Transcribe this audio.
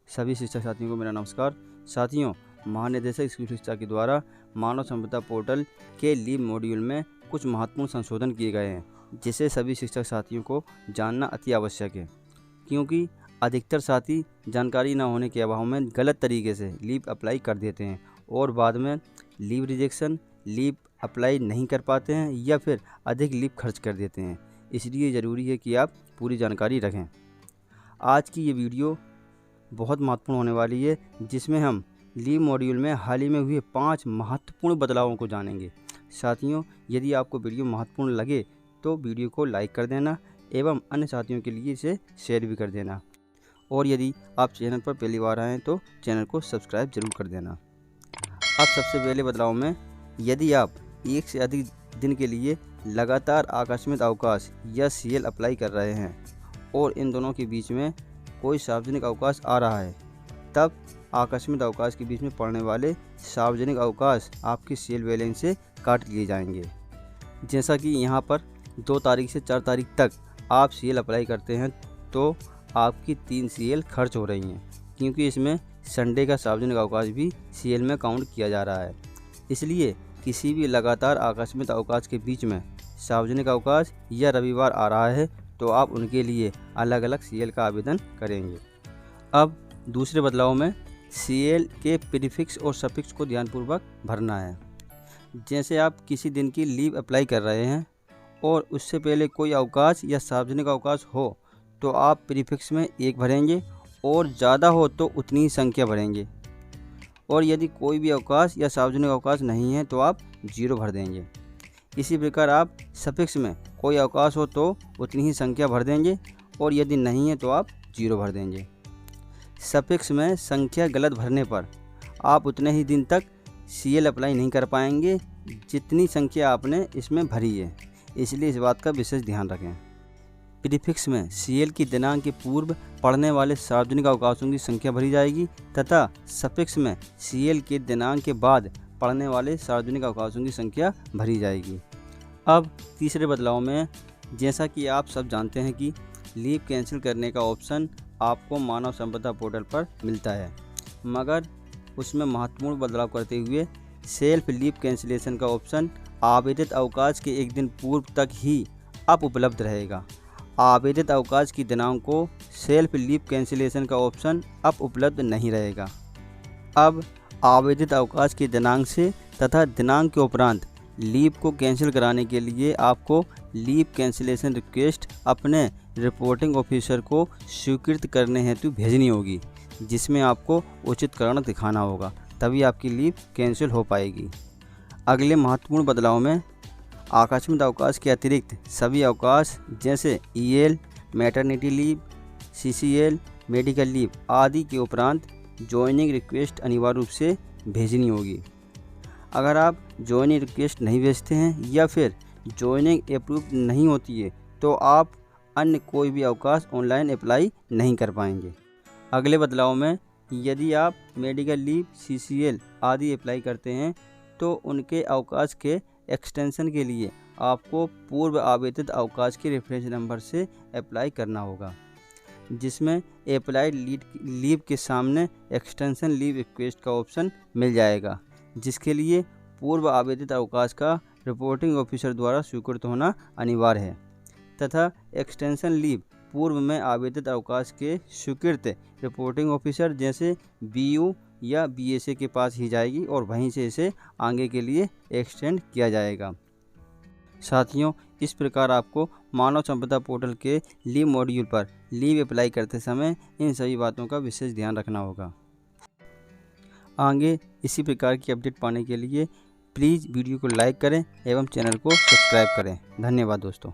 सभी शिक्षक साथियों को मेरा नमस्कार। साथियों, महानिदेशक स्कूल शिक्षा के द्वारा मानव संपदा पोर्टल के लीव मॉड्यूल में कुछ महत्वपूर्ण संशोधन किए गए हैं, जिसे सभी शिक्षक साथियों को जानना अति आवश्यक है, क्योंकि अधिकतर साथी जानकारी न होने के अभाव में गलत तरीके से लीव अप्लाई कर देते हैं और बाद में लीव रिजेक्शन, लीव अप्लाई नहीं कर पाते हैं या फिर अधिक लीव खर्च कर देते हैं। इसलिए ज़रूरी है कि आप पूरी जानकारी रखें। आज की ये वीडियो बहुत महत्वपूर्ण होने वाली है, जिसमें हम लीव मॉड्यूल में हाल ही में हुए 5 महत्वपूर्ण बदलावों को जानेंगे। साथियों, यदि आपको वीडियो महत्वपूर्ण लगे तो वीडियो को लाइक कर देना एवं अन्य साथियों के लिए इसे शेयर भी कर देना, और यदि आप चैनल पर पहली बार आएँ तो चैनल को सब्सक्राइब जरूर कर देना। अब सबसे पहले बदलाव में, यदि आप एक से अधिक दिन के लिए लगातार आकस्मिक अवकाश या CL अप्लाई कर रहे हैं और इन दोनों के बीच में कोई सार्वजनिक अवकाश आ रहा है, तब आकस्मिक अवकाश के बीच में पड़ने वाले सार्वजनिक अवकाश आपकी CL बैलेंस से काट लिए जाएंगे। जैसा कि यहाँ पर 2 तारीख से 4 तारीख तक आप CL अप्लाई करते हैं तो आपकी 3 CL खर्च हो रही हैं, क्योंकि इसमें संडे का सार्वजनिक अवकाश भी CL में काउंट किया जा रहा है। इसलिए किसी भी लगातार आकस्मिक अवकाश के बीच में सार्वजनिक अवकाश या रविवार आ रहा है तो आप उनके लिए अलग अलग CL का आवेदन करेंगे। अब दूसरे बदलाव में CL के प्रीफिक्स और सफिक्स को ध्यानपूर्वक भरना है। जैसे आप किसी दिन की लीव अप्लाई कर रहे हैं और उससे पहले कोई अवकाश या सार्वजनिक अवकाश हो तो आप प्रीफिक्स में 1 भरेंगे और ज़्यादा हो तो उतनी ही संख्या भरेंगे, और यदि कोई भी अवकाश या सार्वजनिक अवकाश नहीं है तो आप 0 भर देंगे। इसी प्रकार आप सफिक्स में कोई अवकाश हो तो उतनी ही संख्या भर देंगे, और यदि नहीं है तो आप 0 भर देंगे। सफिक्स में संख्या गलत भरने पर आप उतने ही दिन तक CL अप्लाई नहीं कर पाएंगे जितनी संख्या आपने इसमें भरी है, इसलिए इस बात का विशेष ध्यान रखें। प्रीफिक्स में CL की दिनांक के पूर्व पड़ने वाले सार्वजनिक अवकाशों की संख्या भरी जाएगी तथा सफिक्स में CL के दिनांक के बाद पड़ने वाले सार्वजनिक अवकाशों की संख्या भरी जाएगी। अब तीसरे बदलाव में, जैसा कि आप सब जानते हैं कि लीव कैंसिल करने का ऑप्शन आपको मानव संपदा पोर्टल पर मिलता है, मगर उसमें महत्वपूर्ण बदलाव करते हुए सेल्फ लीव कैंसिलेशन का ऑप्शन आवेदित अवकाश के 1 दिन पूर्व तक ही अब उपलब्ध रहेगा। आवेदित अवकाश की दिनांक को सेल्फ लीव कैंसिलेशन का ऑप्शन अब उपलब्ध नहीं रहेगा। अब आवेदित अवकाश की दिनांक से तथा दिनांक के उपरांत लीव को कैंसिल कराने के लिए आपको लीव कैंसिलेशन रिक्वेस्ट अपने रिपोर्टिंग ऑफिसर को स्वीकृत करने हेतु भेजनी होगी, जिसमें आपको उचित कारण दिखाना होगा, तभी आपकी लीव कैंसिल हो पाएगी। अगले महत्वपूर्ण बदलाव में, आकस्मिक अवकाश के अतिरिक्त सभी अवकाश जैसे EL, maternity leave, CCL, medical leave आदि के उपरांत ज्वाइनिंग रिक्वेस्ट अनिवार्य रूप से भेजनी होगी। अगर आप ज्वाइनिंग रिक्वेस्ट नहीं भेजते हैं या फिर ज्वाइनिंग अप्रूव नहीं होती है तो आप अन्य कोई भी अवकाश ऑनलाइन अप्लाई नहीं कर पाएंगे। अगले बदलाव में, यदि आप मेडिकल लीव, CCL आदि अप्लाई करते हैं तो उनके अवकाश के एक्सटेंशन के लिए आपको पूर्व आवेदित अवकाश के रेफरेंस नंबर से अप्लाई करना होगा, जिसमें अप्लाइड लीव के सामने एक्सटेंशन लीव रिक्वेस्ट का ऑप्शन मिल जाएगा, जिसके लिए पूर्व आवेदित अवकाश का रिपोर्टिंग ऑफिसर द्वारा स्वीकृत होना अनिवार्य है तथा एक्सटेंशन लीव पूर्व में आवेदित अवकाश के स्वीकृत रिपोर्टिंग ऑफिसर जैसे BU या BSA के पास ही जाएगी और वहीं से इसे आगे के लिए एक्सटेंड किया जाएगा। साथियों, इस प्रकार आपको मानव संपदा पोर्टल के लीव मॉड्यूल पर लीव अप्लाई करते समय इन सभी बातों का विशेष ध्यान रखना होगा। आगे इसी प्रकार की अपडेट पाने के लिए प्लीज़ वीडियो को लाइक करें एवं चैनल को सब्सक्राइब करें। धन्यवाद दोस्तों।